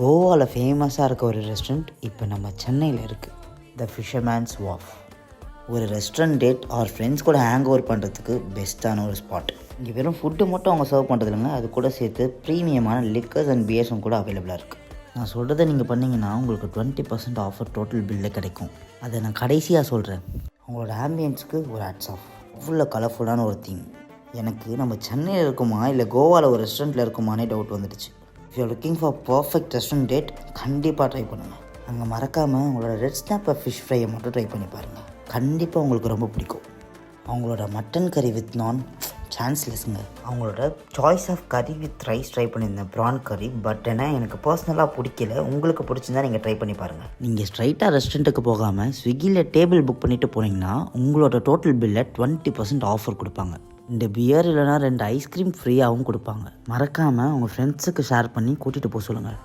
கோவாவில் ஃபேமஸாக இருக்க ஒரு ரெஸ்டாரண்ட் இப்போ நம்ம சென்னையில் இருக்குது. த ஃபிஷர்மேன்ஸ் வாஃப். ஒரு ரெஸ்டாரண்ட் டேட் ஆர் ஃப்ரெண்ட்ஸ் கூட ஹேங் ஓவர் பண்ணுறதுக்கு பெஸ்ட்டான ஒரு ஸ்பாட். இங்கே வெறும் ஃபுட்டு மட்டும் அவங்க சர்வ் பண்ணுறது இல்லைங்க, அது கூட சேர்த்து ப்ரீமியமான லிக்கர்ஸ் அண்ட் பியர்ஸும் கூட அவைலபிளாக இருக்குது. நான் சொல்கிறத நீங்கள் பண்ணிங்கன்னா உங்களுக்கு 20% ஆஃபர் டோட்டல் பில்லே கிடைக்கும். அதை நான் கடைசியாக சொல்கிறேன். அவங்களோட ஆம்பியன்ஸுக்கு ஒரு ஹேட்ஸ் ஆஃப். அவ்வளோ கலர்ஃபுல்லான ஒரு தீம். எனக்கு நம்ம சென்னையில் இருக்குமா இல்லை கோவாவில் ஒரு ரெஸ்டாரண்ட்டில் இருக்குமானே டவுட் வந்துடுச்சு. If you looking for perfect restaurant date கண்டிப்பாக ட்ரை பண்ணுங்கள். அங்கே மறக்காமல் உங்களோட ரெட் ஸ்னாப்பர் ஃபிஷ் ஃப்ரையை மட்டும் ட்ரை பண்ணி பாருங்கள். கண்டிப்பாக உங்களுக்கு ரொம்ப பிடிக்கும். அவங்களோட மட்டன் கறி வித் நான் சான்ஸ்லெஸ்ங்க. அவங்களோட சாய்ஸ் ஆஃப் கறி வித் ரைஸ் ட்ரை பண்ணியிருந்தேன், ப்ரான் கறி. பட் ஏன்னா எனக்கு பர்சனலாக பிடிக்கல. உங்களுக்கு பிடிச்சிருந்தா நீங்கள் ட்ரை பண்ணி பாருங்கள். நீங்கள் ஸ்ட்ரைட்டாக ரெஸ்டாரண்ட்டுக்கு போகாமல் ஸ்விக்கியில் டேபிள் புக் பண்ணிவிட்டு போனீங்கன்னா உங்களோட டோட்டல் பில்லை 20% ஆஃபர் கொடுப்பாங்க. இந்த பியர் இல்லைனா 2 ஐஸ்கிரீம் ஃப்ரீயாகவும் கொடுப்பாங்க. மறக்காமல் உங்கள் ஃப்ரெண்ட்ஸுக்கு ஷேர் பண்ணி கூட்டிகிட்டு போக சொல்லுங்கள்.